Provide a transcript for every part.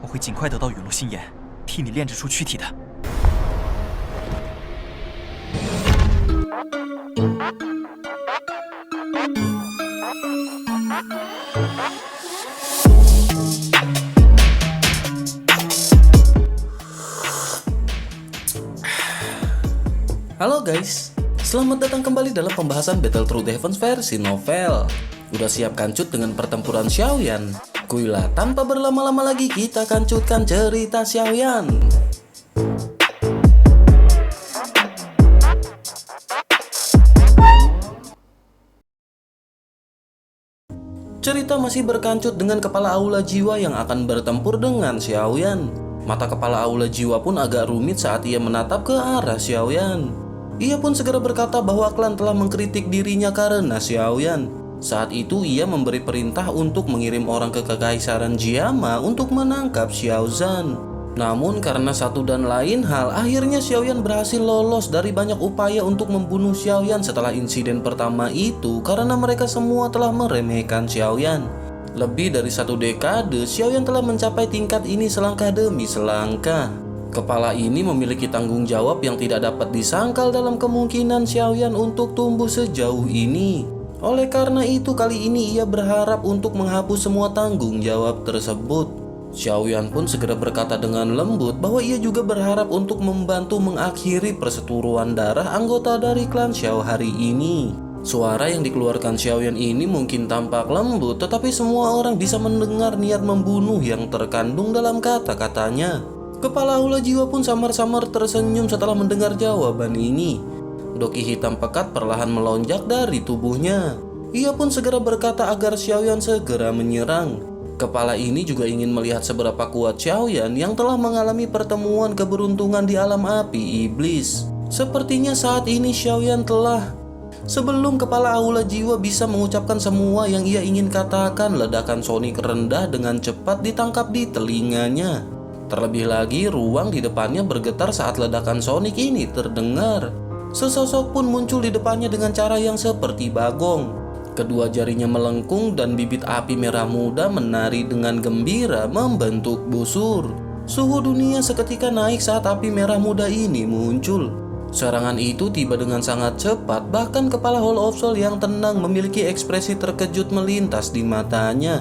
我会尽快得到陨落心炎，替你炼制出躯体的。Halo guys, selamat datang kembali dalam pembahasan Battlethrough Heavens versi novel. Udah siap kancut dengan pertempuran Xiaoyan? Kuilah, tanpa berlama-lama lagi kita kancutkan cerita Xiaoyan. Cerita masih berkancut dengan kepala aula jiwa yang akan bertempur dengan Xiaoyan. Mata kepala aula jiwa pun agak rumit saat ia menatap ke arah Xiaoyan. Ia pun segera berkata bahwa klan telah mengkritik dirinya karena Xiaoyan. Saat itu ia memberi perintah untuk mengirim orang ke Kekaisaran Jiama untuk menangkap Xiaozan. Namun karena satu dan lain hal, akhirnya Xiaoyan berhasil lolos dari banyak upaya untuk membunuh Xiaoyan setelah insiden pertama itu karena mereka semua telah meremehkan Xiaoyan. Lebih dari 1 dekade, Xiaoyan telah mencapai tingkat ini selangkah demi selangkah. Kepala ini memiliki tanggung jawab yang tidak dapat disangkal dalam kemungkinan Xiaoyan untuk tumbuh sejauh ini. Oleh karena itu kali ini ia berharap untuk menghapus semua tanggung jawab tersebut. Xiaoyan pun segera berkata dengan lembut bahwa ia juga berharap untuk membantu mengakhiri perseteruan darah anggota dari klan Xiao hari ini. Suara yang dikeluarkan Xiaoyan ini mungkin tampak lembut, tetapi semua orang bisa mendengar niat membunuh yang terkandung dalam kata-katanya. Kepala aula jiwa pun samar-samar tersenyum setelah mendengar jawaban ini. Doki hitam pekat perlahan melonjak dari tubuhnya. Ia pun segera berkata agar Xiaoyan segera menyerang. Kepala ini juga ingin melihat seberapa kuat Xiaoyan yang telah mengalami pertemuan keberuntungan di alam api iblis. Sepertinya saat ini Xiaoyan telah... Sebelum kepala aula jiwa bisa mengucapkan semua yang ia ingin katakan, ledakan sonik rendah dengan cepat ditangkap di telinganya. Terlebih lagi, ruang di depannya bergetar saat ledakan sonik ini terdengar. Sesosok pun muncul di depannya dengan cara yang seperti bagong. Kedua jarinya melengkung dan bibit api merah muda menari dengan gembira membentuk busur. Suhu dunia seketika naik saat api merah muda ini muncul. Serangan itu tiba dengan sangat cepat, bahkan kepala Hall of Soul yang tenang memiliki ekspresi terkejut melintas di matanya.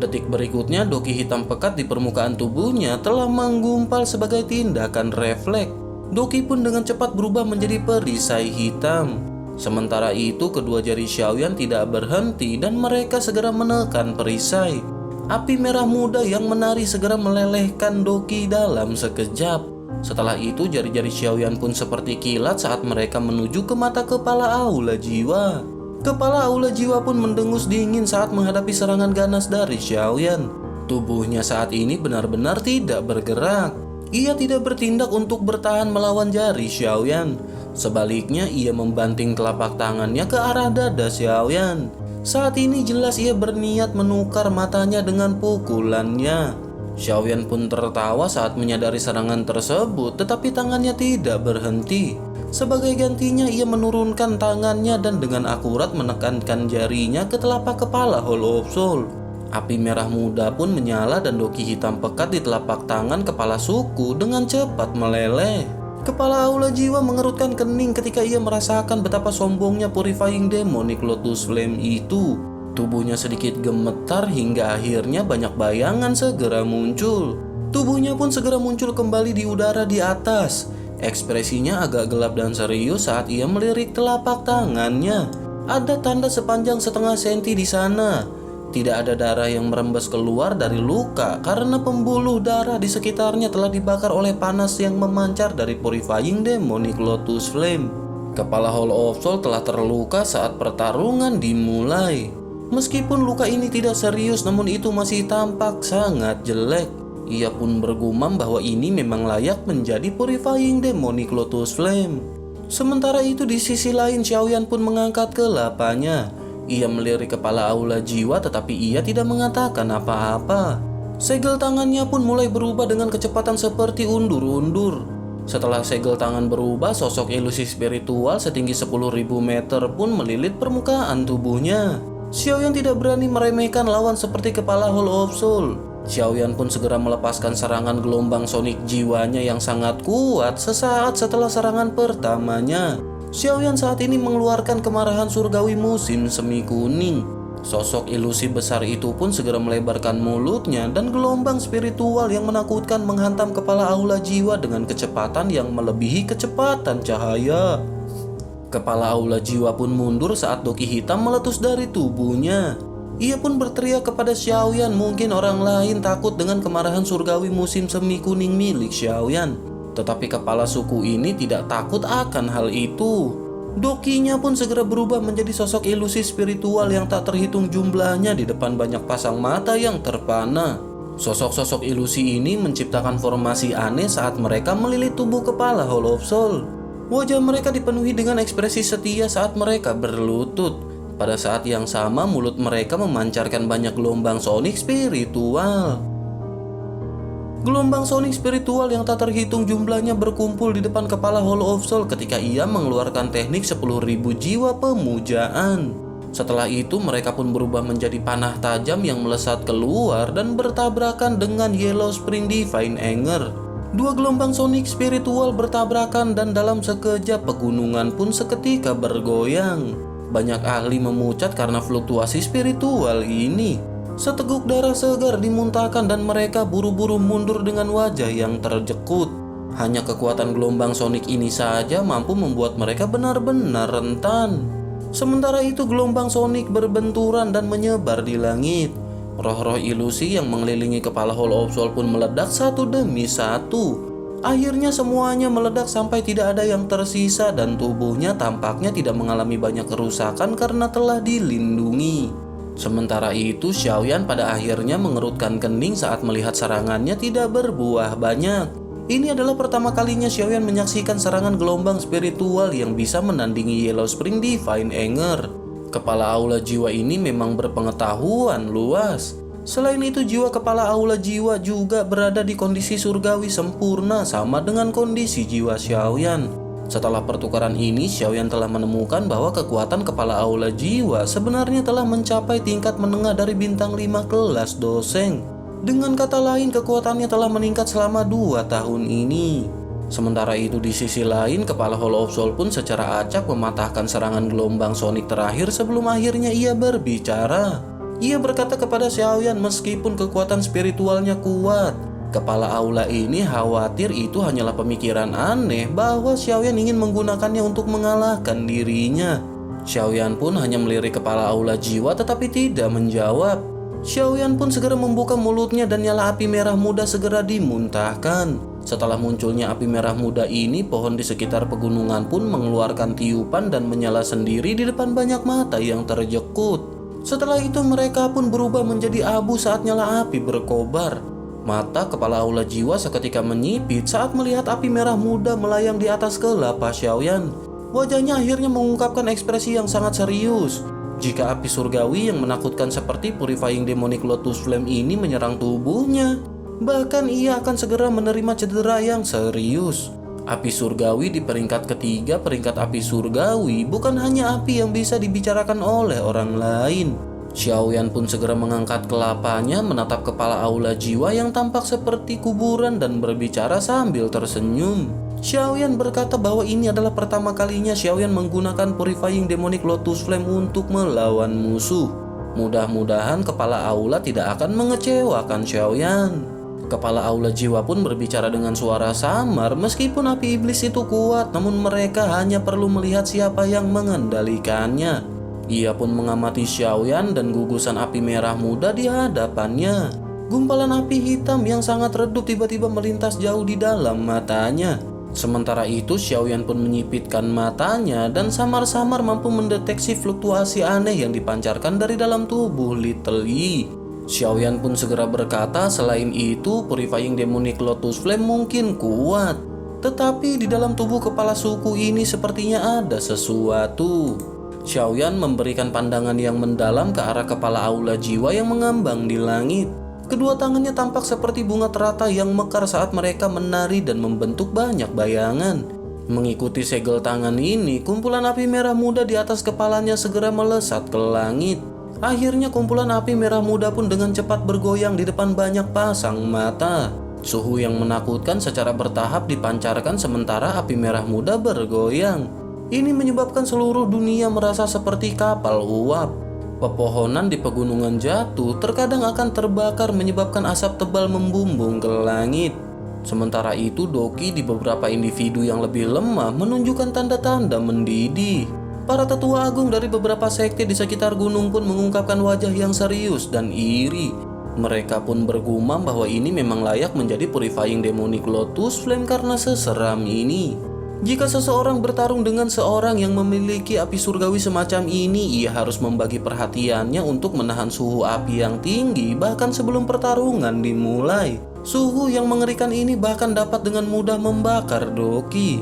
Detik berikutnya, doki hitam pekat di permukaan tubuhnya telah menggumpal sebagai tindakan refleks. Doki pun dengan cepat berubah menjadi perisai hitam. Sementara itu, kedua jari Xiaoyan tidak berhenti dan mereka segera menekan perisai. Api merah muda yang menari segera melelehkan doki dalam sekejap. Setelah itu, jari-jari Xiaoyan pun seperti kilat saat mereka menuju ke mata kepala aula jiwa. Kepala aula jiwa pun mendengus dingin saat menghadapi serangan ganas dari Xiaoyan. Tubuhnya saat ini benar-benar tidak bergerak. Ia tidak bertindak untuk bertahan melawan jari Xiaoyan. Sebaliknya, ia membanting telapak tangannya ke arah dada Xiaoyan. Saat ini jelas ia berniat menukar matanya dengan pukulannya. Xiaoyan pun tertawa saat menyadari serangan tersebut, tetapi tangannya tidak berhenti. Sebagai gantinya ia menurunkan tangannya dan dengan akurat menekankan jarinya ke telapak kepala Hall of Soul. Api merah muda pun menyala dan doki hitam pekat di telapak tangan kepala suku dengan cepat meleleh. Kepala aula jiwa mengerutkan kening ketika ia merasakan betapa sombongnya Purifying Demonic Lotus Flame itu. Tubuhnya sedikit gemetar hingga akhirnya banyak bayangan segera muncul. Tubuhnya pun segera muncul kembali di udara di atas. Ekspresinya agak gelap dan serius saat ia melirik telapak tangannya. Ada tanda sepanjang setengah senti di sana. Tidak ada darah yang merembes keluar dari luka karena pembuluh darah di sekitarnya telah dibakar oleh panas yang memancar dari Purifying Demonic Lotus Flame. Kepala Hall of Soul telah terluka saat pertarungan dimulai. Meskipun luka ini tidak serius, namun itu masih tampak sangat jelek. Ia pun bergumam bahwa ini memang layak menjadi Purifying Demonic Lotus Flame. Sementara itu di sisi lain, Xiaoyan pun mengangkat kelapanya. Ia melirik kepala aula jiwa tetapi ia tidak mengatakan apa-apa. Segel tangannya pun mulai berubah dengan kecepatan seperti undur-undur. Setelah segel tangan berubah, sosok ilusi spiritual setinggi 10.000 meter pun melilit permukaan tubuhnya. Xiaoyan tidak berani meremehkan lawan seperti kepala Hall of Soul. Xiaoyan pun segera melepaskan serangan gelombang sonik jiwanya yang sangat kuat sesaat setelah serangan pertamanya. Xiaoyan saat ini mengeluarkan kemarahan surgawi musim semi kuning. Sosok ilusi besar itu pun segera melebarkan mulutnya dan gelombang spiritual yang menakutkan menghantam kepala aula jiwa dengan kecepatan yang melebihi kecepatan cahaya. Kepala aula jiwa pun mundur saat doki hitam meletus dari tubuhnya. Ia pun berteriak kepada Xiaoyan, mungkin orang lain takut dengan kemarahan surgawi musim semi kuning milik Xiaoyan. Tetapi kepala suku ini tidak takut akan hal itu. Dokinya pun segera berubah menjadi sosok ilusi spiritual yang tak terhitung jumlahnya di depan banyak pasang mata yang terpana. Sosok-sosok ilusi ini menciptakan formasi aneh saat mereka melilit tubuh kepala Hall of Soul. Wajah mereka dipenuhi dengan ekspresi setia saat mereka berlutut. Pada saat yang sama, mulut mereka memancarkan banyak gelombang sonik spiritual. Gelombang sonik spiritual yang tak terhitung jumlahnya berkumpul di depan kepala Hall of Soul ketika ia mengeluarkan teknik 10.000 jiwa pemujaan. Setelah itu mereka pun berubah menjadi panah tajam yang melesat keluar dan bertabrakan dengan Yellow Spring Divine Anger. Dua gelombang sonik spiritual bertabrakan dan dalam sekejap pegunungan pun seketika bergoyang. Banyak ahli memucat karena fluktuasi spiritual ini. Seteguk darah segar dimuntahkan dan mereka buru-buru mundur dengan wajah yang terjekut. Hanya kekuatan gelombang sonik ini saja mampu membuat mereka benar-benar rentan. Sementara itu gelombang sonik berbenturan dan menyebar di langit. Roh-roh ilusi yang mengelilingi kepala Hall of Soul pun meledak satu demi satu. Akhirnya semuanya meledak sampai tidak ada yang tersisa dan tubuhnya tampaknya tidak mengalami banyak kerusakan karena telah dilindungi. Sementara itu Xiaoyan pada akhirnya mengerutkan kening saat melihat serangannya tidak berbuah banyak. Ini adalah pertama kalinya Xiaoyan menyaksikan serangan gelombang spiritual yang bisa menandingi Yellow Spring Divine Anger. Kepala aula jiwa ini memang berpengetahuan luas. Selain itu jiwa kepala aula jiwa juga berada di kondisi surgawi sempurna sama dengan kondisi jiwa Xiaoyan. Setelah pertukaran ini, Xiaoyan telah menemukan bahwa kekuatan kepala aula jiwa sebenarnya telah mencapai tingkat menengah dari bintang 5 kelas Doseng. Dengan kata lain, kekuatannya telah meningkat selama 2 tahun ini. Sementara itu di sisi lain, kepala Hall of Soul pun secara acak mematahkan serangan gelombang sonik terakhir sebelum akhirnya ia berbicara. Ia berkata kepada Xiaoyan meskipun kekuatan spiritualnya kuat, kepala aula ini khawatir itu hanyalah pemikiran aneh bahwa Xiaoyan ingin menggunakannya untuk mengalahkan dirinya. Xiaoyan pun hanya melirik kepala aula jiwa tetapi tidak menjawab. Xiaoyan pun segera membuka mulutnya dan nyala api merah muda segera dimuntahkan. Setelah munculnya api merah muda ini, pohon di sekitar pegunungan pun mengeluarkan tiupan dan menyala sendiri di depan banyak mata yang terjekut. Setelah itu mereka pun berubah menjadi abu saat nyala api berkobar. Mata kepala aula jiwa seketika menyipit saat melihat api merah muda melayang di atas kelapa Xiaoyan. Wajahnya akhirnya mengungkapkan ekspresi yang sangat serius. Jika api surgawi yang menakutkan seperti Purifying Demonic Lotus Flame ini menyerang tubuhnya, bahkan ia akan segera menerima cedera yang serius. Api surgawi di peringkat ketiga, peringkat api surgawi bukan hanya api yang bisa dibicarakan oleh orang lain. Xiaoyan pun segera mengangkat kelapanya menatap kepala aula jiwa yang tampak seperti kuburan dan berbicara sambil tersenyum. Xiaoyan berkata bahwa ini adalah pertama kalinya Xiaoyan menggunakan Purifying Demonic Lotus Flame untuk melawan musuh. Mudah-mudahan kepala aula tidak akan mengecewakan Xiaoyan. Kepala aula jiwa pun berbicara dengan suara samar. Meskipun api iblis itu kuat, namun mereka hanya perlu melihat siapa yang mengendalikannya. Ia pun mengamati Xiaoyan dan gugusan api merah muda di hadapannya. Gumpalan api hitam yang sangat redup tiba-tiba melintas jauh di dalam matanya. Sementara itu Xiaoyan pun menyipitkan matanya dan samar-samar mampu mendeteksi fluktuasi aneh yang dipancarkan dari dalam tubuh Little Yi. Xiaoyan pun segera berkata, selain itu Purifying Demonic Lotus Flame mungkin kuat, tetapi di dalam tubuh kepala suku ini sepertinya ada sesuatu. Xiaoyan memberikan pandangan yang mendalam ke arah kepala aula jiwa yang mengambang di langit. Kedua tangannya tampak seperti bunga teratai yang mekar saat mereka menari dan membentuk banyak bayangan. Mengikuti segel tangan ini, kumpulan api merah muda di atas kepalanya segera melesat ke langit. Akhirnya kumpulan api merah muda pun dengan cepat bergoyang di depan banyak pasang mata. Suhu yang menakutkan secara bertahap dipancarkan sementara api merah muda bergoyang. Ini menyebabkan seluruh dunia merasa seperti kapal uap. Pepohonan di pegunungan jatuh terkadang akan terbakar menyebabkan asap tebal membumbung ke langit. Sementara itu Doki di beberapa individu yang lebih lemah menunjukkan tanda-tanda mendidih. Para tetua agung dari beberapa sekte di sekitar gunung pun mengungkapkan wajah yang serius dan iri. Mereka pun bergumam bahwa ini memang layak menjadi Purifying Demonic Lotus Flame karena seseram ini. Jika seseorang bertarung dengan seorang yang memiliki api surgawi semacam ini, ia harus membagi perhatiannya untuk menahan suhu api yang tinggi bahkan sebelum pertarungan dimulai. Suhu yang mengerikan ini bahkan dapat dengan mudah membakar Doki.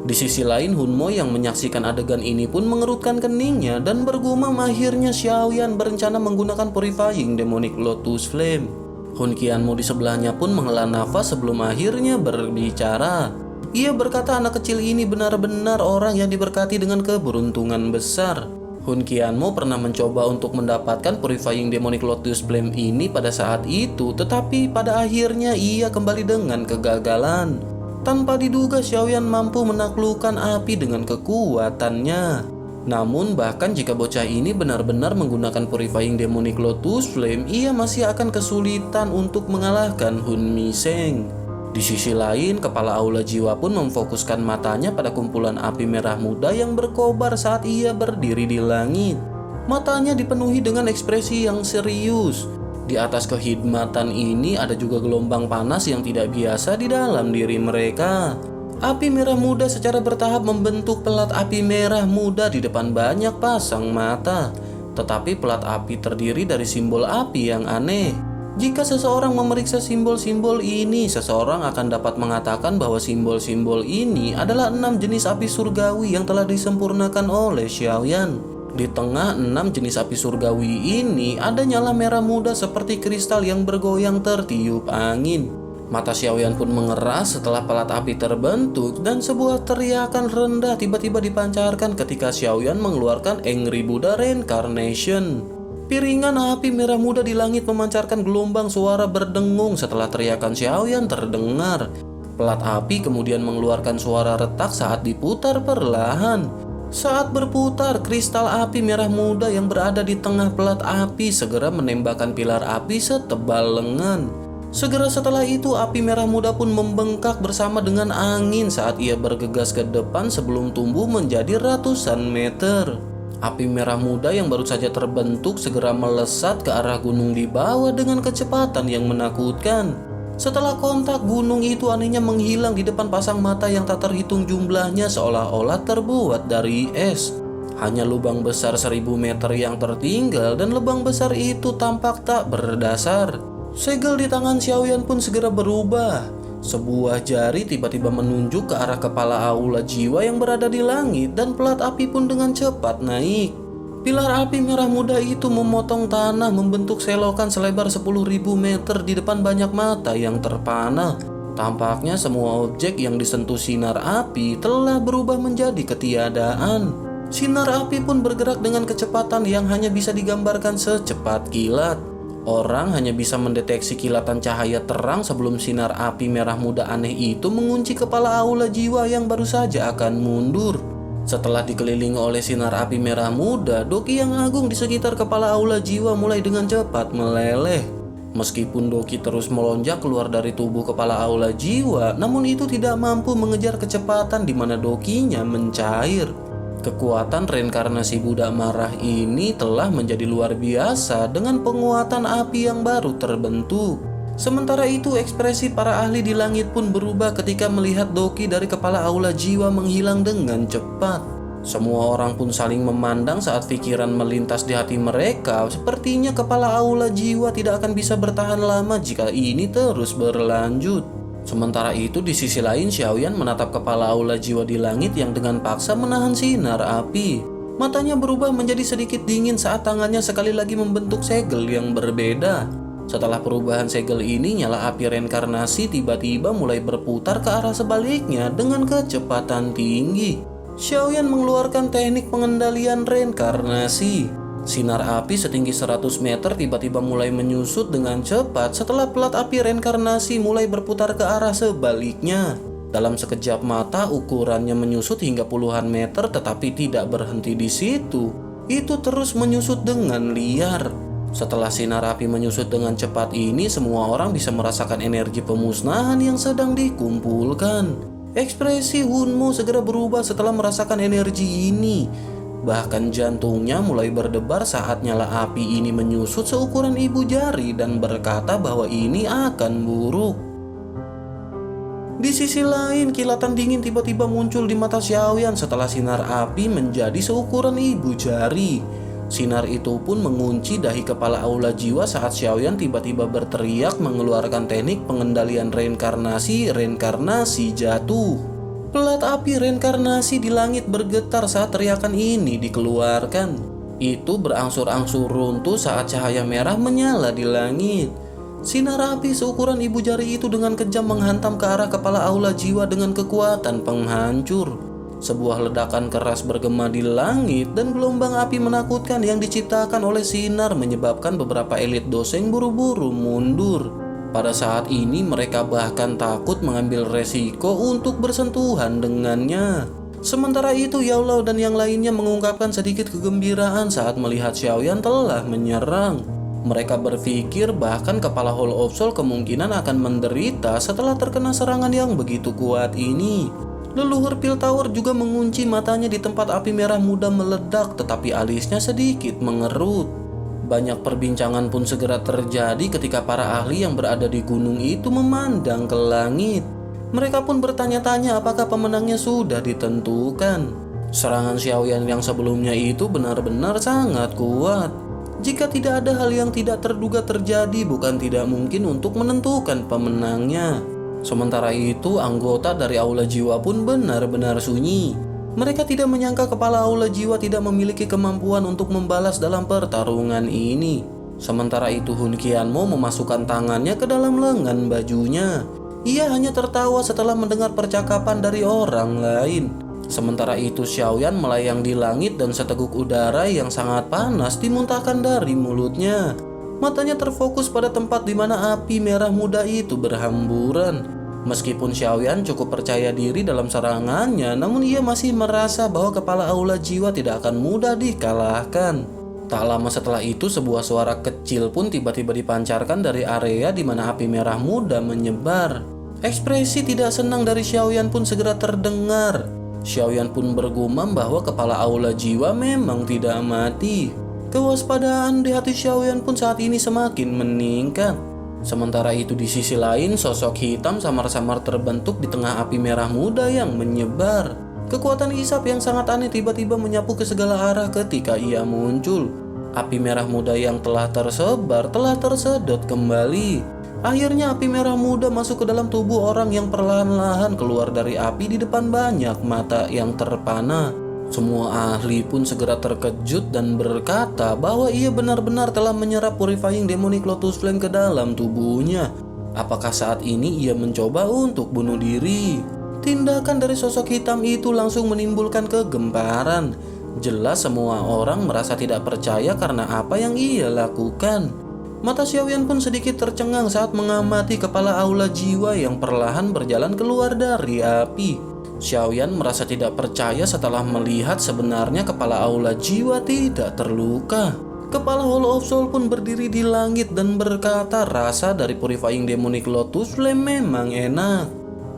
Di sisi lain, Hunmo yang menyaksikan adegan ini pun mengerutkan keningnya dan bergumam akhirnya Xiaoyan berencana menggunakan Purifying Demonic Lotus Flame. Hun Qianmo di sebelahnya pun menghela nafas sebelum akhirnya berbicara. Ia berkata anak kecil ini benar-benar orang yang diberkati dengan keberuntungan besar. Hun Qianmo pernah mencoba untuk mendapatkan Purifying Demonic Lotus Flame ini pada saat itu, tetapi pada akhirnya ia kembali dengan kegagalan. Tanpa diduga Xiaoyan mampu menaklukkan api dengan kekuatannya. Namun bahkan jika bocah ini benar-benar menggunakan Purifying Demonic Lotus Flame, ia masih akan kesulitan untuk mengalahkan Hun Miseng. Di sisi lain, kepala aula jiwa pun memfokuskan matanya pada kumpulan api merah muda yang berkobar saat ia berdiri di langit. Matanya dipenuhi dengan ekspresi yang serius. Di atas kehidmatan ini ada juga gelombang panas yang tidak biasa di dalam diri mereka. Api merah muda secara bertahap membentuk pelat api merah muda di depan banyak pasang mata. Tetapi pelat api terdiri dari simbol api yang aneh. Jika seseorang memeriksa simbol-simbol ini, seseorang akan dapat mengatakan bahwa simbol-simbol ini adalah 6 jenis api surgawi yang telah disempurnakan oleh Xiaoyan. Di tengah 6 jenis api surgawi ini ada nyala merah muda seperti kristal yang bergoyang tertiup angin. Mata Xiaoyan pun mengeras setelah pelat api terbentuk dan sebuah teriakan rendah tiba-tiba dipancarkan ketika Xiaoyan mengeluarkan Angry Buddha Reincarnation. Piringan api merah muda di langit memancarkan gelombang suara berdengung setelah teriakan Xiaoyan terdengar. Pelat api kemudian mengeluarkan suara retak saat diputar perlahan. Saat berputar, kristal api merah muda yang berada di tengah pelat api segera menembakkan pilar api setebal lengan. Segera setelah itu, api merah muda pun membengkak bersama dengan angin saat ia bergegas ke depan sebelum tumbuh menjadi ratusan meter. Api merah muda yang baru saja terbentuk segera melesat ke arah gunung di bawah dengan kecepatan yang menakutkan. Setelah kontak, gunung itu anehnya menghilang di depan pasang mata yang tak terhitung jumlahnya seolah-olah terbuat dari es. Hanya lubang besar 1000 meter yang tertinggal dan lubang besar itu tampak tak berdasar. Segel di tangan Xiaoyan pun segera berubah. Sebuah jari tiba-tiba menunjuk ke arah kepala aula jiwa yang berada di langit dan pelat api pun dengan cepat naik. Pilar api merah muda itu memotong tanah membentuk selokan selebar 10.000 meter di depan banyak mata yang terpana. Tampaknya semua objek yang disentuh sinar api telah berubah menjadi ketiadaan. Sinar api pun bergerak dengan kecepatan yang hanya bisa digambarkan secepat kilat. Orang hanya bisa mendeteksi kilatan cahaya terang sebelum sinar api merah muda aneh itu mengunci kepala aula jiwa yang baru saja akan mundur. Setelah dikelilingi oleh sinar api merah muda, Doki yang agung di sekitar kepala aula jiwa mulai dengan cepat meleleh. Meskipun Doki terus melonjak keluar dari tubuh kepala aula jiwa, namun itu tidak mampu mengejar kecepatan di mana Dokinya mencair. Kekuatan reinkarnasi Buddha marah ini telah menjadi luar biasa dengan penguatan api yang baru terbentuk. Sementara itu, ekspresi para ahli di langit pun berubah ketika melihat Doki dari kepala aula jiwa menghilang dengan cepat. Semua orang pun saling memandang saat pikiran melintas di hati mereka. Sepertinya kepala aula jiwa tidak akan bisa bertahan lama jika ini terus berlanjut. Sementara itu, di sisi lain Xiaoyan menatap kepala aula jiwa di langit yang dengan paksa menahan sinar api. Matanya berubah menjadi sedikit dingin saat tangannya sekali lagi membentuk segel yang berbeda. Setelah perubahan segel ini, nyala api reinkarnasi tiba-tiba mulai berputar ke arah sebaliknya dengan kecepatan tinggi. Xiaoyan mengeluarkan teknik pengendalian reinkarnasi. Sinar api setinggi 100 meter tiba-tiba mulai menyusut dengan cepat setelah pelat api reinkarnasi mulai berputar ke arah sebaliknya. Dalam sekejap mata ukurannya menyusut hingga puluhan meter tetapi tidak berhenti di situ. Itu terus menyusut dengan liar. Setelah sinar api menyusut dengan cepat ini, semua orang bisa merasakan energi pemusnahan yang sedang dikumpulkan. Ekspresi Hunmo segera berubah setelah merasakan energi ini. Bahkan jantungnya mulai berdebar saat nyala api ini menyusut seukuran ibu jari dan berkata bahwa ini akan buruk. Di sisi lain, kilatan dingin tiba-tiba muncul di mata Xiaoyan setelah sinar api menjadi seukuran ibu jari. Sinar itu pun mengunci dahi kepala aula jiwa saat Xiaoyan tiba-tiba berteriak mengeluarkan teknik pengendalian reinkarnasi jatuh. Pelat api reinkarnasi di langit bergetar saat teriakan ini dikeluarkan. Itu berangsur-angsur runtuh saat cahaya merah menyala di langit. Sinar api seukuran ibu jari itu dengan kejam menghantam ke arah kepala aula jiwa dengan kekuatan penghancur. Sebuah ledakan keras bergema di langit dan gelombang api menakutkan yang diciptakan oleh sinar menyebabkan beberapa elit doseng buru-buru mundur. Pada saat ini mereka bahkan takut mengambil resiko untuk bersentuhan dengannya. Sementara itu Yao Lao dan yang lainnya mengungkapkan sedikit kegembiraan saat melihat Xiaoyan telah menyerang. Mereka berpikir bahkan kepala Hall of Soul kemungkinan akan menderita setelah terkena serangan yang begitu kuat ini. Leluhur Pil Tower juga mengunci matanya di tempat api merah muda meledak tetapi alisnya sedikit mengerut. Banyak perbincangan pun segera terjadi ketika para ahli yang berada di gunung itu memandang ke langit. Mereka pun bertanya-tanya apakah pemenangnya sudah ditentukan. Serangan Xiaoyan yang sebelumnya itu benar-benar sangat kuat. Jika tidak ada hal yang tidak terduga terjadi, bukan tidak mungkin untuk menentukan pemenangnya. Sementara itu, anggota dari aula jiwa pun benar-benar sunyi. Mereka tidak menyangka kepala aula jiwa tidak memiliki kemampuan untuk membalas dalam pertarungan ini. Sementara itu Hun Qianmo memasukkan tangannya ke dalam lengan bajunya. Ia hanya tertawa setelah mendengar percakapan dari orang lain. Sementara itu Xiaoyan melayang di langit dan seteguk udara yang sangat panas dimuntahkan dari mulutnya. Matanya terfokus pada tempat di mana api merah muda itu berhamburan. Meskipun Xiaoyan cukup percaya diri dalam serangannya, namun ia masih merasa bahwa kepala aula jiwa tidak akan mudah dikalahkan. Tak lama setelah itu, sebuah suara kecil pun tiba-tiba dipancarkan dari area di mana api merah muda menyebar. Ekspresi tidak senang dari Xiaoyan pun segera terdengar. Xiaoyan pun bergumam bahwa kepala aula jiwa memang tidak mati. Kewaspadaan di hati Xiaoyan pun saat ini semakin meningkat. Sementara itu di sisi lain, sosok hitam samar-samar terbentuk di tengah api merah muda yang menyebar. Kekuatan isap yang sangat aneh tiba-tiba menyapu ke segala arah ketika ia muncul. Api merah muda yang telah tersebar telah tersedot kembali. Akhirnya api merah muda masuk ke dalam tubuh orang yang perlahan-lahan keluar dari api di depan banyak mata yang terpana. Semua ahli pun segera terkejut dan berkata bahwa ia benar-benar telah menyerap Purifying Demonic Lotus Flame ke dalam tubuhnya. Apakah saat ini ia mencoba untuk bunuh diri? Tindakan dari sosok hitam itu langsung menimbulkan kegemparan. Jelas semua orang merasa tidak percaya karena apa yang ia lakukan. Mata Xiaoyan pun sedikit tercengang saat mengamati kepala aula jiwa yang perlahan berjalan keluar dari api. Xiaoyan merasa tidak percaya setelah melihat sebenarnya kepala aula jiwa tidak terluka. Kepala Hall of Soul pun berdiri di langit dan berkata rasa dari Purifying Demonic Lotus Flame memang enak.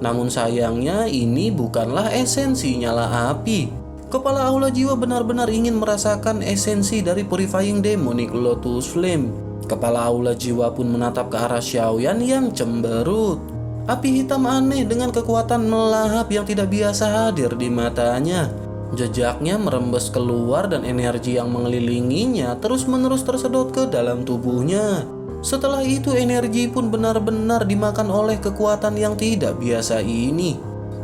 Namun sayangnya ini bukanlah esensi nyala api. Kepala aula jiwa benar-benar ingin merasakan esensi dari Purifying Demonic Lotus Flame. Kepala aula jiwa pun menatap ke arah Xiaoyan yang cemberut. Api hitam aneh dengan kekuatan melahap yang tidak biasa hadir di matanya. Jejaknya merembes keluar dan energi yang mengelilinginya terus-menerus tersedot ke dalam tubuhnya. Setelah itu energi pun benar-benar dimakan oleh kekuatan yang tidak biasa ini.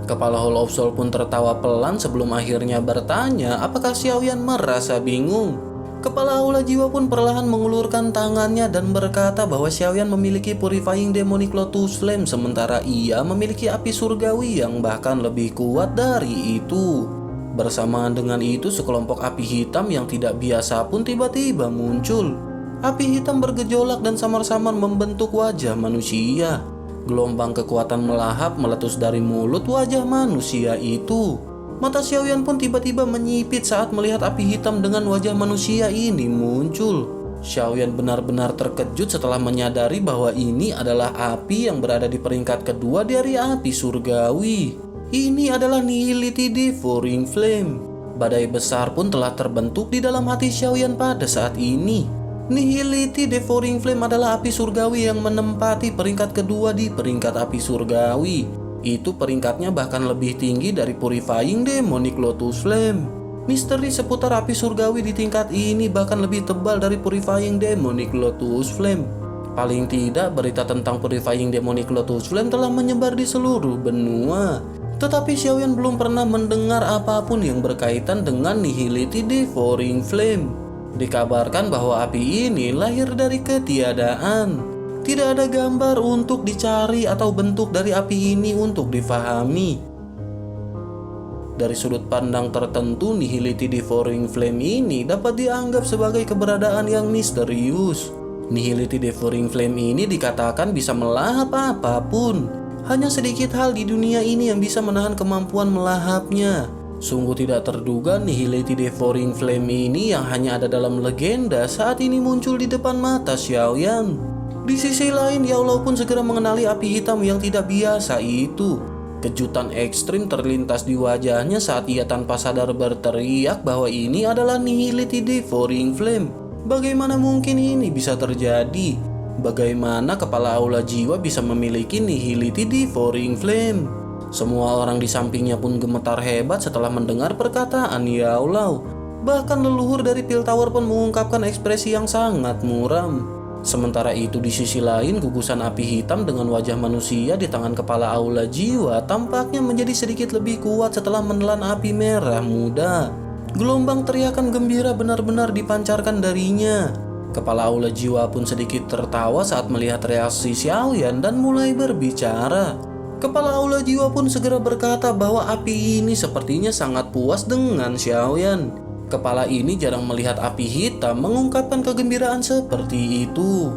Kepala Hall of Soul pun tertawa pelan sebelum akhirnya bertanya apakah Xiaoyan merasa bingung. Kepala aula jiwa pun perlahan mengulurkan tangannya dan berkata bahwa Xiaoyan memiliki Purifying Demonic Lotus Flame sementara ia memiliki api surgawi yang bahkan lebih kuat dari itu. Bersamaan dengan itu, sekelompok api hitam yang tidak biasa pun tiba-tiba muncul. Api hitam bergejolak dan samar-samar membentuk wajah manusia. Gelombang kekuatan melahap meletus dari mulut wajah manusia itu. Mata Xiaoyan pun tiba-tiba menyipit saat melihat api hitam dengan wajah manusia ini muncul. Xiaoyan benar-benar terkejut setelah menyadari bahwa ini adalah api yang berada di peringkat kedua dari api surgawi. Ini adalah Nihility Devouring Flame. Badai besar pun telah terbentuk di dalam hati Xiaoyan pada saat ini. Nihility Devouring Flame adalah api surgawi yang menempati peringkat kedua di peringkat api surgawi. Itu peringkatnya bahkan lebih tinggi dari Purifying Demonic Lotus Flame. Misteri seputar api surgawi di tingkat ini bahkan lebih tebal dari Purifying Demonic Lotus Flame. Paling tidak, berita tentang Purifying Demonic Lotus Flame telah menyebar di seluruh benua. Tetapi Xiaoyan belum pernah mendengar apapun yang berkaitan dengan Nihility Devouring Flame. Dikabarkan bahwa api ini lahir dari ketiadaan. Tidak ada gambar untuk dicari atau bentuk dari api ini untuk difahami. Dari sudut pandang tertentu, Nihility Devouring Flame ini dapat dianggap sebagai keberadaan yang misterius. Nihility Devouring Flame ini dikatakan bisa melahap apapun. Hanya sedikit hal di dunia ini yang bisa menahan kemampuan melahapnya. Sungguh tidak terduga Nihility Devouring Flame ini yang hanya ada dalam legenda saat ini muncul di depan mata Xiaoyan. Di sisi lain, Yao Lao pun segera mengenali api hitam yang tidak biasa itu. Kejutan ekstrim terlintas di wajahnya saat ia tanpa sadar berteriak bahwa ini adalah Nihility Devouring Flame. Bagaimana mungkin ini bisa terjadi? Bagaimana kepala aula jiwa bisa memiliki Nihility Devouring Flame? Semua orang di sampingnya pun gemetar hebat setelah mendengar perkataan Yao Lao. Bahkan leluhur dari Pil Tower pun mengungkapkan ekspresi yang sangat muram. Sementara itu di sisi lain, gugusan api hitam dengan wajah manusia di tangan kepala aula jiwa tampaknya menjadi sedikit lebih kuat setelah menelan api merah muda. Gelombang teriakan gembira benar-benar dipancarkan darinya. Kepala aula jiwa pun sedikit tertawa saat melihat reaksi Xiaoyan dan mulai berbicara. Kepala aula jiwa pun segera berkata bahwa api ini sepertinya sangat puas dengan Xiaoyan. Kepala ini jarang melihat api hitam mengungkapkan kegembiraan seperti itu.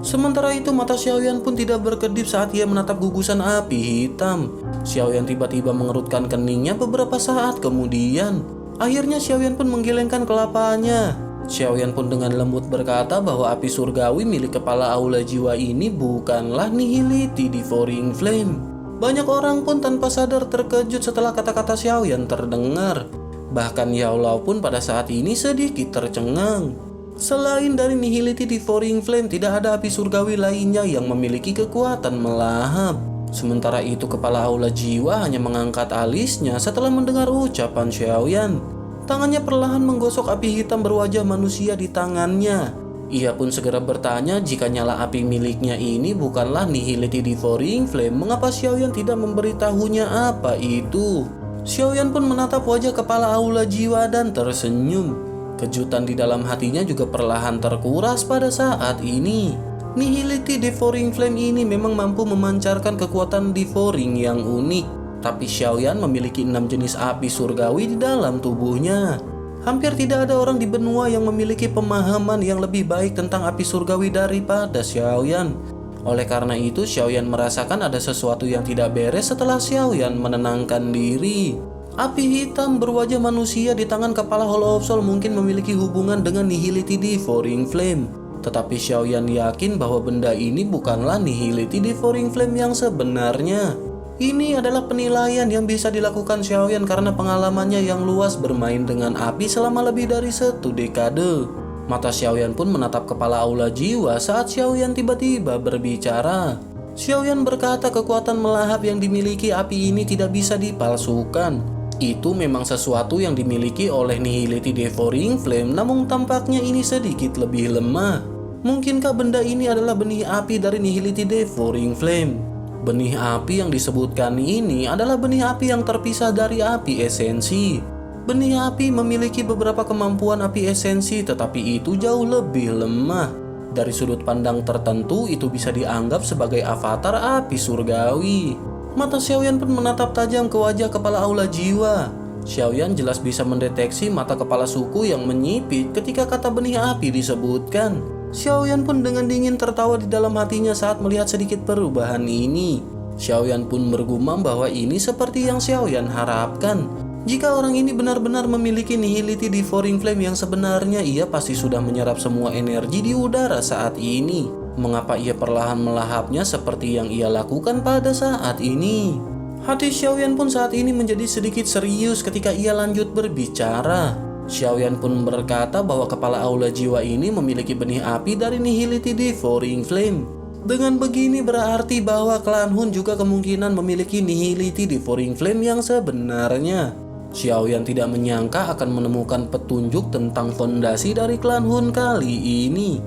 Sementara itu mata Xiaoyan pun tidak berkedip saat ia menatap gugusan api hitam. Xiaoyan tiba-tiba mengerutkan keningnya beberapa saat kemudian. Akhirnya Xiaoyan pun menggelengkan kelapanya. Xiaoyan pun dengan lembut berkata bahwa api surgawi milik kepala aula jiwa ini bukanlah Nihility Devouring Flame. Banyak orang pun tanpa sadar terkejut setelah kata-kata Xiaoyan terdengar. Bahkan Yao Lao pun pada saat ini sedikit tercengang. Selain dari Nihility Devouring Flame, tidak ada api surgawi lainnya yang memiliki kekuatan melahap. Sementara itu kepala aula jiwa hanya mengangkat alisnya setelah mendengar ucapan Xiaoyan. Tangannya perlahan menggosok api hitam berwajah manusia di tangannya. Ia pun segera bertanya jika nyala api miliknya ini bukanlah Nihility Devouring Flame, mengapa Xiaoyan tidak memberitahunya apa itu. Xiaoyan pun menatap wajah kepala aula jiwa dan tersenyum. Kejutan di dalam hatinya juga perlahan terkuras pada saat ini. Nihility Devouring Flame ini memang mampu memancarkan kekuatan devouring yang unik. Tapi Xiaoyan memiliki 6 jenis api surgawi di dalam tubuhnya. Hampir tidak ada orang di benua yang memiliki pemahaman yang lebih baik tentang api surgawi daripada Xiaoyan. Oleh karena itu, Xiaoyan merasakan ada sesuatu yang tidak beres setelah Xiaoyan menenangkan diri. Api hitam berwajah manusia di tangan kepala Hall of Soul mungkin memiliki hubungan dengan Nihility Devouring Flame. Tetapi Xiaoyan yakin bahwa benda ini bukanlah Nihility Devouring Flame yang sebenarnya. Ini adalah penilaian yang bisa dilakukan Xiaoyan karena pengalamannya yang luas bermain dengan api selama lebih dari 1 dekade. Mata Xiaoyan pun menatap kepala aula jiwa saat Xiaoyan tiba-tiba berbicara. Xiaoyan berkata kekuatan melahap yang dimiliki api ini tidak bisa dipalsukan. Itu memang sesuatu yang dimiliki oleh Nihility Devouring Flame, namun tampaknya ini sedikit lebih lemah. Mungkinkah benda ini adalah benih api dari Nihility Devouring Flame? Benih api yang disebutkan ini adalah benih api yang terpisah dari api esensi. Benih api memiliki beberapa kemampuan api esensi, tetapi itu jauh lebih lemah. Dari sudut pandang tertentu, itu bisa dianggap sebagai avatar api surgawi. Mata Xiaoyan pun menatap tajam ke wajah kepala aula jiwa. Xiaoyan jelas bisa mendeteksi mata kepala suku yang menyipit ketika kata benih api disebutkan. Xiaoyan pun dengan dingin tertawa di dalam hatinya saat melihat sedikit perubahan ini. Xiaoyan pun bergumam bahwa ini seperti yang Xiaoyan harapkan. Jika orang ini benar-benar memiliki nihility devouring flame yang sebenarnya, ia pasti sudah menyerap semua energi di udara saat ini. Mengapa ia perlahan melahapnya seperti yang ia lakukan pada saat ini? Hati Xiaoyan pun saat ini menjadi sedikit serius ketika ia lanjut berbicara. Xiaoyan pun berkata bahwa kepala aula jiwa ini memiliki benih api dari nihility devouring flame. Dengan begini berarti bahwa klan Hun juga kemungkinan memiliki nihility devouring flame yang sebenarnya. Xiaoyan tidak menyangka akan menemukan petunjuk tentang fondasi dari klan Hun kali ini.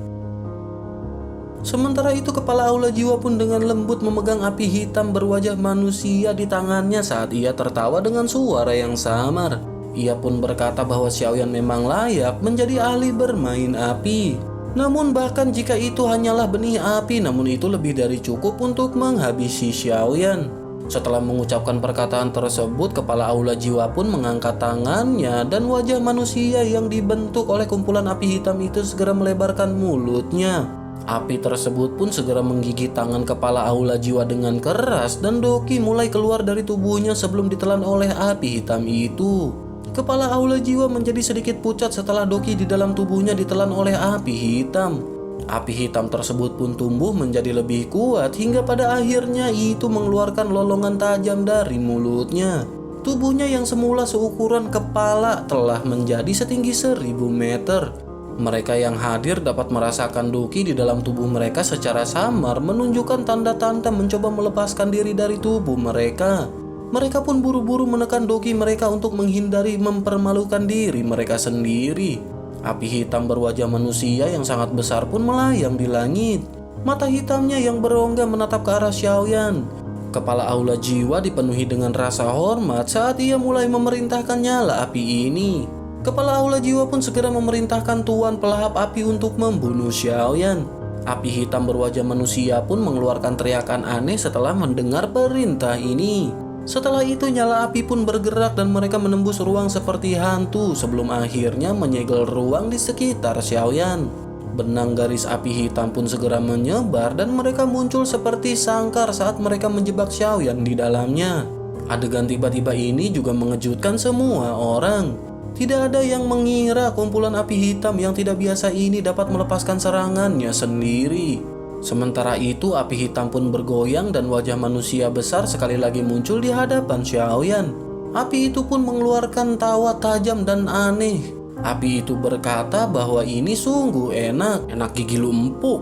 Sementara itu kepala aula jiwa pun dengan lembut memegang api hitam berwajah manusia di tangannya saat ia tertawa dengan suara yang samar. Ia pun berkata bahwa Xiaoyan memang layak menjadi ahli bermain api. Namun bahkan jika itu hanyalah benih api, namun itu lebih dari cukup untuk menghabisi Xiaoyan. Setelah mengucapkan perkataan tersebut, kepala aula jiwa pun mengangkat tangannya dan wajah manusia yang dibentuk oleh kumpulan api hitam itu segera melebarkan mulutnya. Api tersebut pun segera menggigit tangan kepala aula jiwa dengan keras dan Doki mulai keluar dari tubuhnya sebelum ditelan oleh api hitam itu. Kepala aula jiwa menjadi sedikit pucat setelah Doki di dalam tubuhnya ditelan oleh api hitam. Api hitam tersebut pun tumbuh menjadi lebih kuat hingga pada akhirnya itu mengeluarkan lolongan tajam dari mulutnya. Tubuhnya yang semula seukuran kepala telah menjadi setinggi 1000 meter. Mereka yang hadir dapat merasakan Doki di dalam tubuh mereka secara samar, menunjukkan tanda-tanda mencoba melepaskan diri dari tubuh mereka. Mereka pun buru-buru menekan Doki mereka untuk menghindari mempermalukan diri mereka sendiri. Api hitam berwajah manusia yang sangat besar pun melayang di langit. Mata hitamnya yang berongga menatap ke arah Xiaoyan. Kepala aula jiwa dipenuhi dengan rasa hormat saat ia mulai memerintahkan nyala api ini. Kepala aula jiwa pun segera memerintahkan tuan pelahap api untuk membunuh Xiaoyan. Api hitam berwajah manusia pun mengeluarkan teriakan aneh setelah mendengar perintah ini. Setelah itu nyala api pun bergerak dan mereka menembus ruang seperti hantu sebelum akhirnya menyegel ruang di sekitar Xiaoyan. Benang garis api hitam pun segera menyebar dan mereka muncul seperti sangkar saat mereka menjebak Xiaoyan di dalamnya. Adegan tiba-tiba ini juga mengejutkan semua orang. Tidak ada yang mengira kumpulan api hitam yang tidak biasa ini dapat melepaskan serangannya sendiri. Sementara itu api hitam pun bergoyang dan wajah manusia besar sekali lagi muncul di hadapan Xiaoyan. Api itu pun mengeluarkan tawa tajam dan aneh. Api itu berkata bahwa ini sungguh enak gigi lu empuk.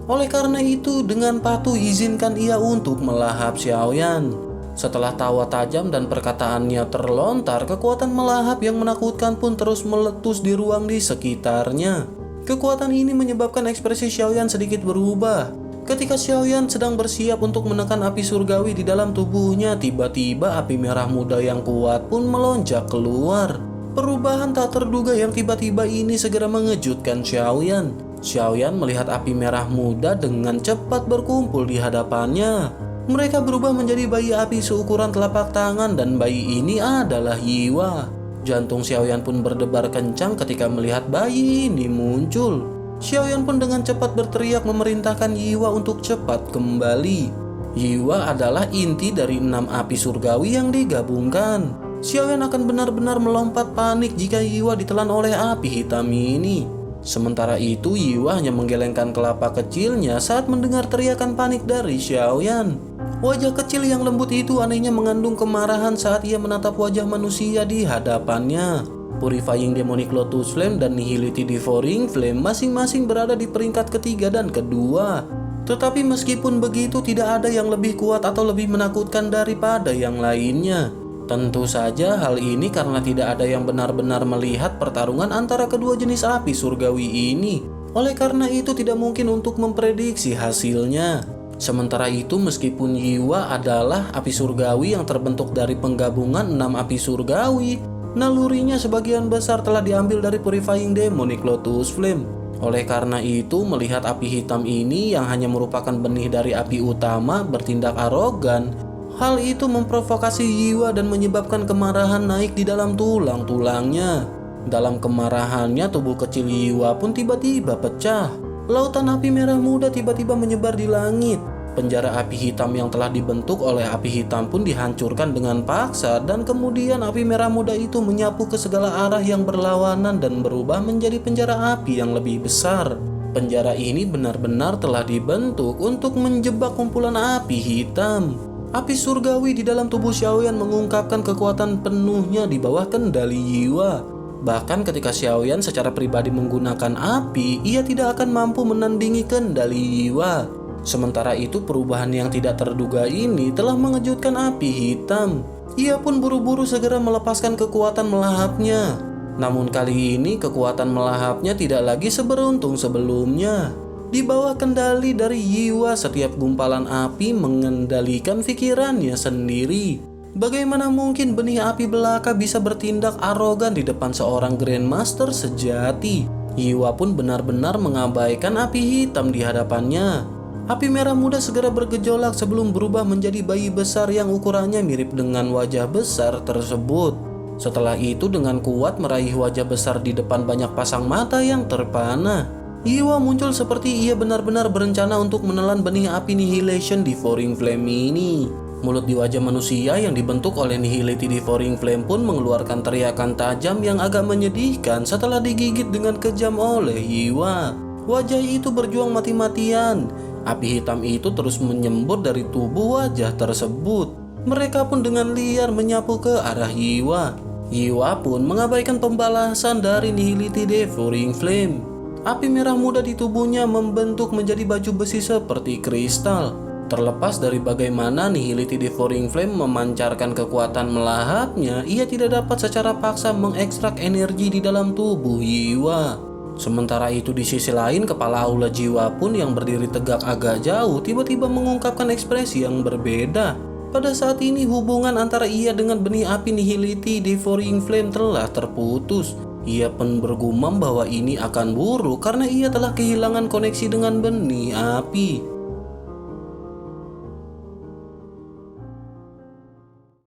Oleh karena itu dengan patuh izinkan ia untuk melahap Xiaoyan. Setelah tawa tajam dan perkataannya terlontar, kekuatan melahap yang menakutkan pun terus meletus di ruang di sekitarnya. Kekuatan ini menyebabkan ekspresi Xiaoyan sedikit berubah. Ketika Xiaoyan sedang bersiap untuk menekan api surgawi di dalam tubuhnya, tiba-tiba api merah muda yang kuat pun melonjak keluar. Perubahan tak terduga yang tiba-tiba ini segera mengejutkan Xiaoyan. Xiaoyan melihat api merah muda dengan cepat berkumpul di hadapannya. Mereka berubah menjadi bayi api seukuran telapak tangan dan bayi ini adalah Yiwa. Jantung Xiaoyan pun berdebar kencang ketika melihat bayi ini muncul. Xiaoyan pun dengan cepat berteriak memerintahkan Yiwa untuk cepat kembali. Yiwa adalah inti dari 6 api surgawi yang digabungkan. Xiaoyan akan benar-benar melompat panik jika Yiwa ditelan oleh api hitam ini. Sementara itu Yiwa hanya menggelengkan kelapa kecilnya saat mendengar teriakan panik dari Xiaoyan. Wajah kecil yang lembut itu anehnya mengandung kemarahan saat ia menatap wajah manusia di hadapannya. Purifying Demonic Lotus Flame dan Nihility Devouring Flame masing-masing berada di peringkat ketiga dan kedua. Tetapi meskipun begitu tidak ada yang lebih kuat atau lebih menakutkan daripada yang lainnya. Tentu saja hal ini karena tidak ada yang benar-benar melihat pertarungan antara kedua jenis api surgawi ini. Oleh karena itu tidak mungkin untuk memprediksi hasilnya. Sementara itu meskipun Yiwa adalah api surgawi yang terbentuk dari penggabungan 6 api surgawi, nalurinya sebagian besar telah diambil dari Purifying Demonic Lotus Flame. Oleh karena itu melihat api hitam ini yang hanya merupakan benih dari api utama bertindak arogan, Hal itu memprovokasi Yiwa dan menyebabkan kemarahan naik di dalam tulang-tulangnya. Dalam kemarahannya, tubuh kecil Yiwa pun tiba-tiba pecah. Lautan api merah muda tiba-tiba menyebar di langit. Penjara api hitam yang telah dibentuk oleh api hitam pun dihancurkan dengan paksa, dan kemudian api merah muda itu menyapu ke segala arah yang berlawanan dan berubah menjadi penjara api yang lebih besar. Penjara ini benar-benar telah dibentuk untuk menjebak kumpulan api hitam. Api surgawi di dalam tubuh Xiaoyan mengungkapkan kekuatan penuhnya di bawah kendali Yiwa. Bahkan ketika Xiaoyan secara pribadi menggunakan api, ia tidak akan mampu menandingi kendali Yiwa. Sementara itu, perubahan yang tidak terduga ini telah mengejutkan api hitam. Ia pun buru-buru segera melepaskan kekuatan melahapnya. Namun kali ini kekuatan melahapnya tidak lagi seberuntung sebelumnya. Di bawah kendali dari Yiwa, setiap gumpalan api mengendalikan pikirannya sendiri. Bagaimana mungkin benih api belaka bisa bertindak arogan di depan seorang Grandmaster sejati? Yiwa pun benar-benar mengabaikan api hitam di hadapannya. Api merah muda segera bergejolak sebelum berubah menjadi bayi besar yang ukurannya mirip dengan wajah besar tersebut. Setelah itu dengan kuat meraih wajah besar di depan banyak pasang mata yang terpana. Yiwa muncul seperti ia benar-benar berencana untuk menelan benih api Nihilation Devouring Flame ini. Mulut di wajah manusia yang dibentuk oleh Nihility Devouring Flame pun mengeluarkan teriakan tajam yang agak menyedihkan setelah digigit dengan kejam oleh Yiwa. Wajah itu berjuang mati-matian. Api hitam itu terus menyembur dari tubuh wajah tersebut. Mereka pun dengan liar menyapu ke arah Yiwa. Yiwa pun mengabaikan pembalasan dari Nihility Devouring Flame. Api merah muda di tubuhnya membentuk menjadi baju besi seperti kristal. Terlepas dari bagaimana Nihility Devouring Flame memancarkan kekuatan melahapnya, ia tidak dapat secara paksa mengekstrak energi di dalam tubuh Yiwa. Sementara itu di sisi lain, kepala aula jiwa pun yang berdiri tegak agak jauh tiba-tiba mengungkapkan ekspresi yang berbeda. Pada saat ini hubungan antara ia dengan benih api Nihility Devouring Flame telah terputus. Ia pun bergumam bahwa ini akan buruk karena ia telah kehilangan koneksi dengan benih api.